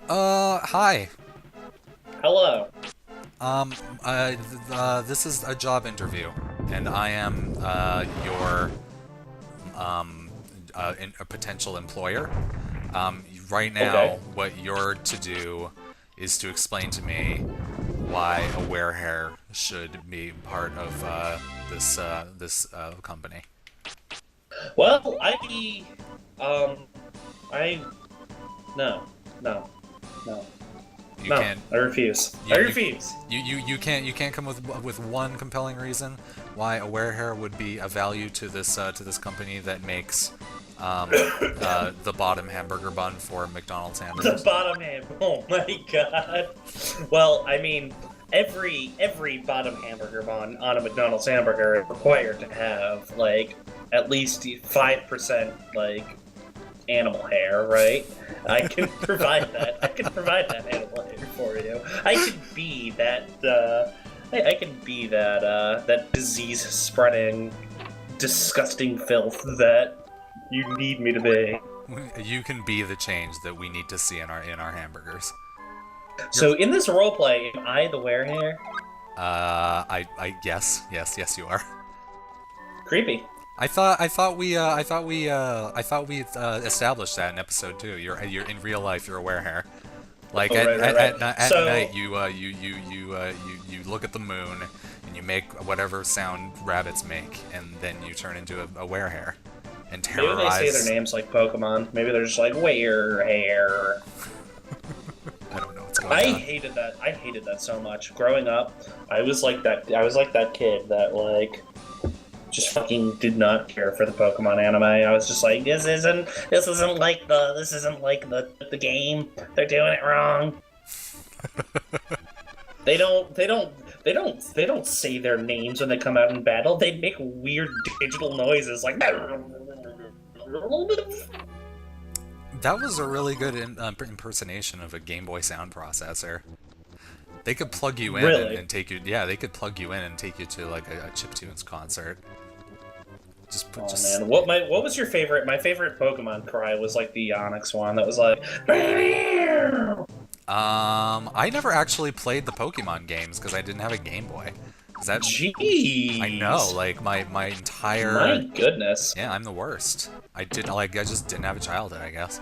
Hi. Hello. Um, this is a job interview, and I am, your, um, a potential employer. Right Okay. now, what you're to do is to explain to me why a werehair should be part of, this company. Well, um, I, no, no, no, You no. can't, I refuse. I you, you, refuse. you can't come with one compelling reason why a werehair would be a value to this company that makes the bottom hamburger bun for McDonald's The hamburgers. bottom ham. Oh my god. Well, I mean, every bottom hamburger bun on a McDonald's hamburger is required to have like at least 5% like animal hair, right? I can provide that. I can provide that animal hair for you. I can be that. I can be that. That disease-spreading, disgusting filth that you need me to be. You can be the change that we need to see in our hamburgers. You're, So in this roleplay, am I the werehair? yes, you are. Creepy. I thought we established that in episode 2. You're in real life. You're a werehair. Like Oh, right, right, right. at So night, you look at the moon and you make whatever sound rabbits make, and then you turn into a werehair and maybe they say their terrorize. names like Pokemon. Maybe they're just like werehair. I don't know what's going I on. hated that. I hated that so much. Growing up, I was like that. I was like that kid that like just fucking did not care for the Pokemon anime. I was just like, this isn't like the game. They're doing it wrong. They don't they don't they don't say their names when they come out in battle. They make weird digital noises like That was a really good impersonation of a Game Boy sound processor. They could plug you in really. and take you. Yeah, they could plug you in and take you to like a Chiptunes concert. Oh Just man, what was your favorite? My favorite Pokemon cry was like the Onyx one that was like I never actually played the Pokemon games because I didn't have a Game Boy. Is that? I know, jeez. like my My entire. goodness. Yeah, I'm the worst. I just didn't have a childhood, I guess.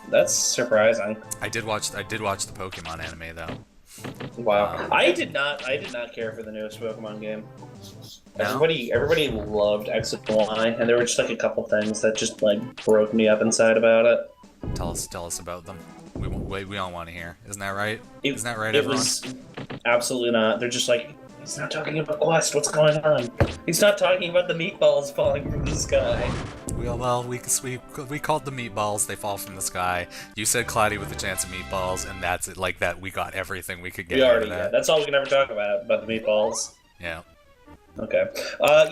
That's surprising. I did watch the Pokemon anime though. Wow. Um, I did not care for the newest Pokemon game. no, Everybody loved X and Y, and there were just like a couple things that just like broke me up inside about it. tell us about them. We all want to hear. Isn't that right? It Isn't that right, it everyone? was absolutely not. They're just like, he's not talking about Quest. What's going on? He's not talking about the meatballs falling from the sky. We called the meatballs. They fall from the sky. You said Cloudy with a chance of meatballs, and that's it. Like that, we got everything we could We get out of already, yeah, that. that's all we can ever talk about the meatballs. Yeah. Okay.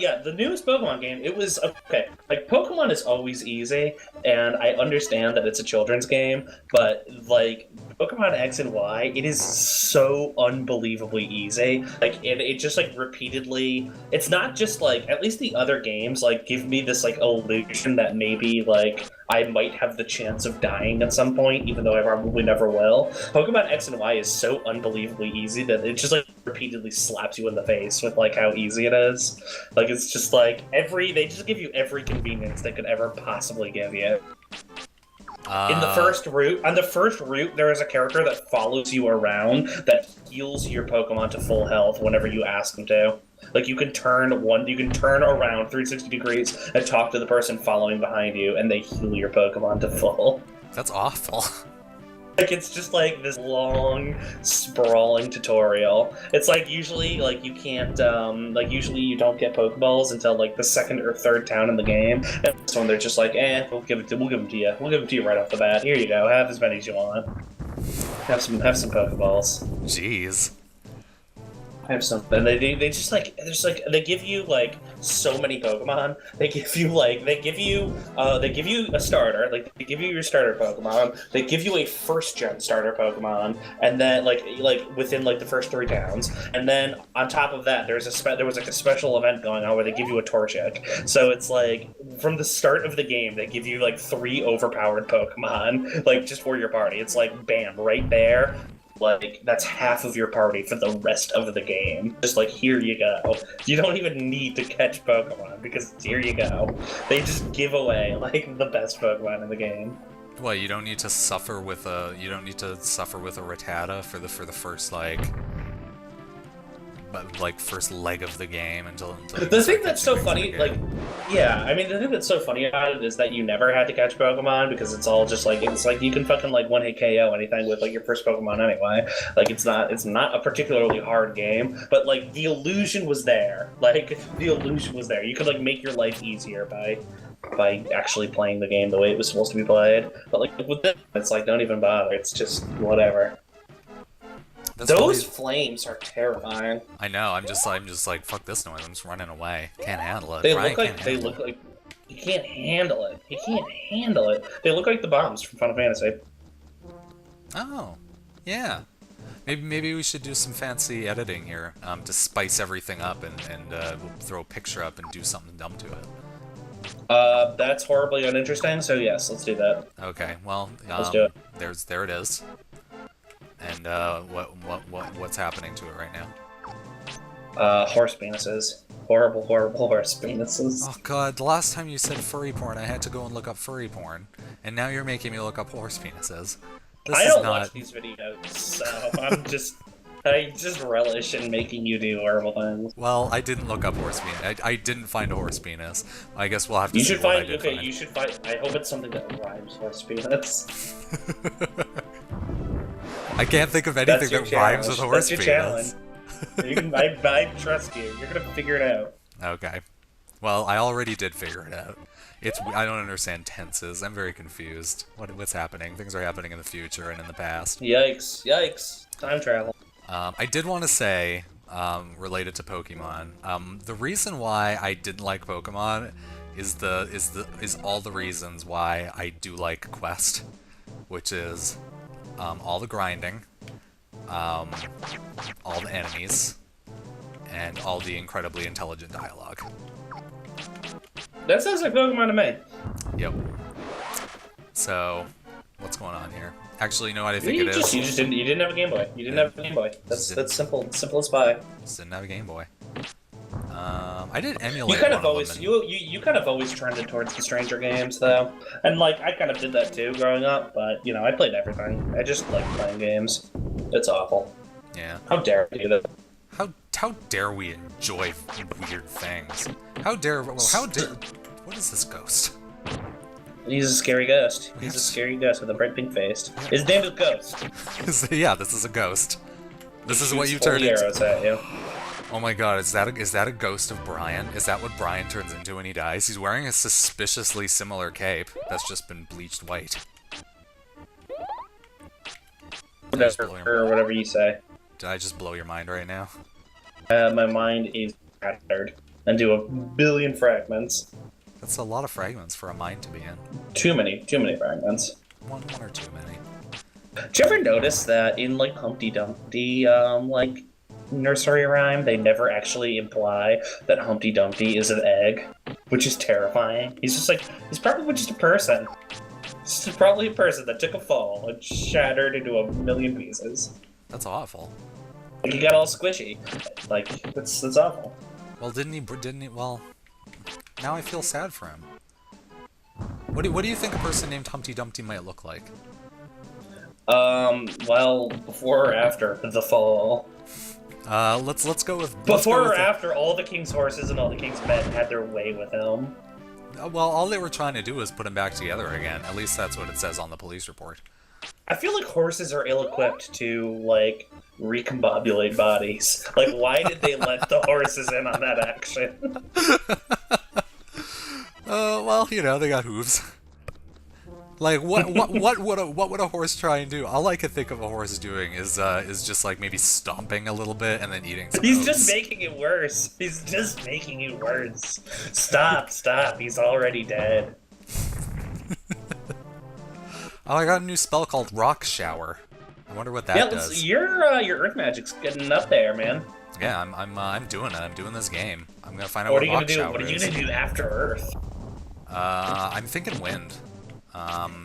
Yeah, the newest Pokemon game, it was okay. Like Pokemon is always easy, and I understand that it's a children's game, but like Pokemon X and Y, it is so unbelievably easy. Like it just like repeatedly. It's not just like at least the other games like give me this like illusion that maybe like I might have the chance of dying at some point, even though I probably never will. Pokemon X and Y is so unbelievably easy that it just like repeatedly slaps you in the face with like how easy it is. Like it's just like they just give you every convenience they could ever possibly give you. In the Uh, first route, on the first route, there is a character that follows you around that heals your Pokemon to full health whenever you ask them to. Like you can turn around 360 degrees and talk to the person following behind you, and they heal your Pokemon to full. that's awful. Like it's just like this long, sprawling tutorial. It's like usually like you can't like usually you don't get Pokeballs until like the second or third town in the game. And this one they're just like, we'll give them to you. We'll give them to you right off the bat. Here you go. Have as many as you want. Have some Pokeballs. Jeez. I have something. They just like there's like they give you like so many Pokemon. They give you a starter. Like they give you your starter Pokemon. They give you a first gen starter Pokemon, and then like within like the first 3 towns. And then on top of that, there was like a special event going on where they give you a Torchic. So it's like from the start of the game, they give you like 3 overpowered Pokemon, like just for your party. It's like bam, right there. Like, that's half of your party for the rest of the game. Just like, here you go. You don't even need to catch Pokemon, because here you go. They just give away, like, the best Pokemon in the game. Well, you don't need to suffer with a Rattata for the first first leg of the game until the thing that's so funny, like, yeah, I mean, the thing that's so funny about it is that you never had to catch Pokemon because it's all just like you can fucking like one-hit KO anything with like your first Pokemon anyway. Like it's not a particularly hard game, but like the illusion was there. Like the illusion was there. You could like make your life easier by actually playing the game the way it was supposed to be played. But like with this, it's like don't even bother. It's just whatever. Those flames are terrifying. I know. I'm just like fuck this noise. I'm just running away. Can't handle it. They look like you can't handle it. You can't handle it. They look like the bombs from Final Fantasy. Oh, yeah. Maybe we should do some fancy editing here to spice everything up and we'll throw a picture up and do something dumb to it. That's horribly uninteresting. So yes, let's do that. Okay. Well, let's do it. There it is. And what's happening to it right now? Horse penises. Horrible, horrible horse penises. Oh god, the last time you said furry porn, I had to go and look up furry porn. And now you're making me look up horse penises. I don't watch these videos, so I just relish in making you do horrible things. Well, I didn't look up horse penis. I didn't find a horse penis. I guess we'll have to you see should what find, I did okay, find. you should find, I hope it's something that rhymes horse penis. I can't think of anything that rhymes with horse penis. That's your challenge. I trust you. You're gonna figure it out. Okay. Well, I already did figure it out. I don't understand tenses. I'm very confused. What's happening? Things are happening in the future and in the past. Yikes! Yikes! Time travel. I did want to say, related to Pokemon, the reason why I didn't like Pokemon is all the reasons why I do like Quest, which is all the grinding, all the enemies, and all the incredibly intelligent dialogue. That sounds like Pokemon to me. Yep. So, what's going on here? Actually, you know what I think it is? You didn't have a Game Boy. You didn't have a Game Boy. That's simple. Simple as pie. Just didn't have a Game Boy. I did emulate You kind one of always them you kind of always trended towards the Stranger games though, and like I kind of did that too growing up. But you know, I played everything. I just like playing games. It's awful. Yeah. How dare you do that? How dare we enjoy weird things? What is this ghost? He's a scary ghost. He's a scary ghost with a bright pink face. His name is Ghost. Yeah, this is a ghost. This is what you turn turned into. Arrows at you. Oh my god, is that a ghost of Brian? Is that what Brian turns into when he dies? He's wearing a suspiciously similar cape that's just been bleached white. Or whatever you say. Did I just blow your mind right now? My mind is shattered into a billion fragments. That's a lot of fragments for a mind to be in. Too many fragments. One or too many. Did you ever notice that in like Humpty Dumpty, like nursery rhyme, they never actually imply that Humpty Dumpty is an egg, which is terrifying. He's probably just a person. He's probably a person that took a fall and shattered into a million pieces. That's awful. Like he got all squishy. Like that's awful. Well, didn't he? Well, now I feel sad for him. What do you think a person named Humpty Dumpty might look like? Well, before or after the fall. Let's go with... Before or after all the king's horses and all the king's men had their way with him. Well, all they were trying to do was put him back together again. At least that's what it says on the police report. I feel like horses are ill-equipped to, like, recombobulate bodies. Like, why did they let the horses in on that action? Well, you know, they got hooves. Like what would a horse try and do? All I could think of a horse doing is just like maybe stomping a little bit and then eating some He's oats. just making it worse. He's just making it worse. Stop, stop. He's already dead. Oh, I got a new spell called Rock Shower. I wonder what that Yeah, does. your Earth Magic's getting up there, man. Yeah, I'm doing it. I'm doing this game. I'm gonna find out What what are you gonna Rock do? Shower What are you is. gonna do after Earth? I'm thinking wind.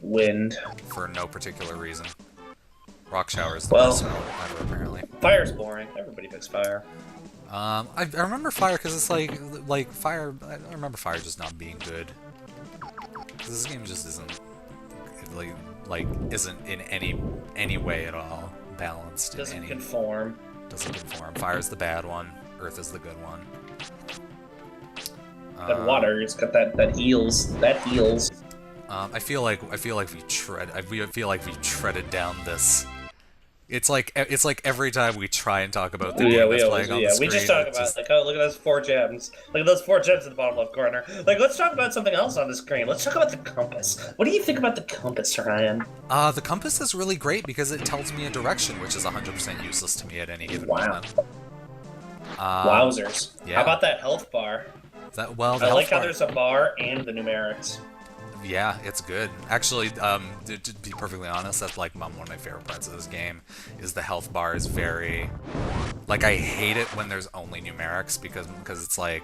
Wind. For no particular reason. Rock Shower is the Well, best spell ever, apparently. Fire's boring. Everybody picks fire. I remember fire because it's like fire. I remember fire just not being good. 'Cause this game just isn't like isn't in any way at all balanced. Doesn't conform. Doesn't conform. Fire's the bad one. Earth is the good one. That water, it's got that heals. That heals. I feel like we treaded down this. It's like every time we try and talk about the game that's playing on the screen. We just talk about like, oh, look at those 4 gems. Look at those 4 gems in the bottom left corner. Like, let's talk about something else on the screen. Let's talk about the compass. What do you think about the compass, Ryan? The compass is really great because it tells me a direction, which is 100% useless to me at any given moment. Wowzers. Yeah. How about that health bar? I like how there's a bar and the numerics. Yeah, it's good. Actually, to be perfectly honest, that's like one of my favorite parts of this game, is the health bar is very... Like, I hate it when there's only numerics, because it's like...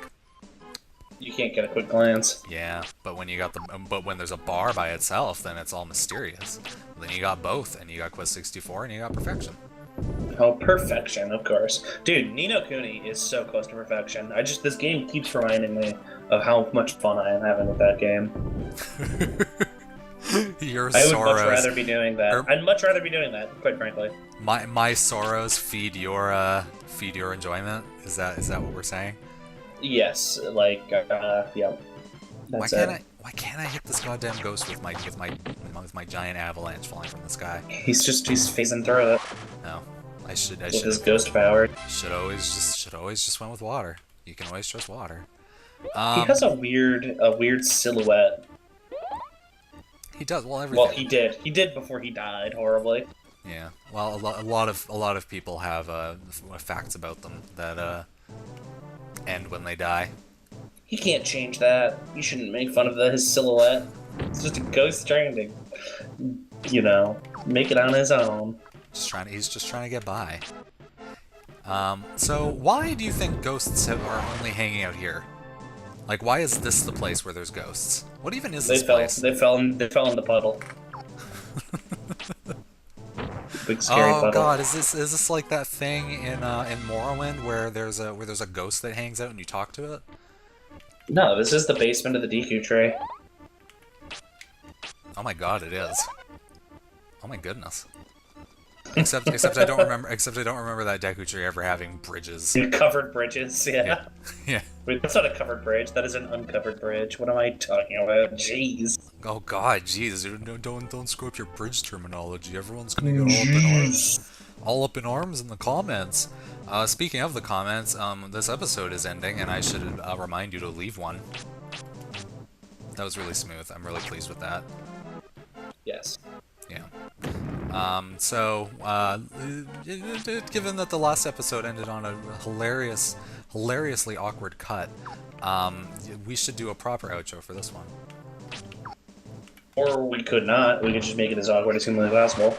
You can't get a quick glance. Yeah, but when when there's a bar by itself, then it's all mysterious. Then you got both, and you got Quest 64, and you got perfection. Oh, perfection, of course. Dude, Ni no Kuni is so close to perfection. This game keeps reminding me of how much fun I am having with that game. I would much rather be doing that. I'd much rather be doing that, quite frankly. My sorrows feed your enjoyment. Is that what we're saying? Yes, like yeah. Why can't I hit this goddamn ghost with my giant avalanche falling from the sky? He's phasing through it. No, I should. With his ghost power. Should always just went with water. You can always trust water. He has a weird silhouette. He does. Well, everything. Well, he did. He did before he died horribly. Yeah. Well, a lot of people have facts about them that end when they die. He can't change that. You shouldn't make fun of his silhouette. It's just a ghost trying to, make it on his own. He's just trying to get by. So why do you think ghosts are only hanging out here? Like, why is this the place where there's ghosts? What even is this place? They fell in the puddle. Big scary puddle. Oh god, is this like that thing in Morrowind where there's a ghost that hangs out and you talk to it? No, this is the basement of the Deku tree. Oh my god, it is. Oh my goodness. Except I don't remember that Deku tree ever having bridges. Covered bridges, yeah. Yeah. Wait, that's not a covered bridge. That is an uncovered bridge. What am I talking about? Jeez. Oh god, jeez, don't screw up your bridge terminology. Everyone's gonna get all up in arms. All up in arms in the comments. Speaking of the comments, this episode is ending, and I should remind you to leave one. That was really smooth. I'm really pleased with that. Yes. Yeah. Given that the last episode ended on a hilariously awkward cut, we should do a proper outro for this one. Or we could not. We could just make it as awkward as humanly possible.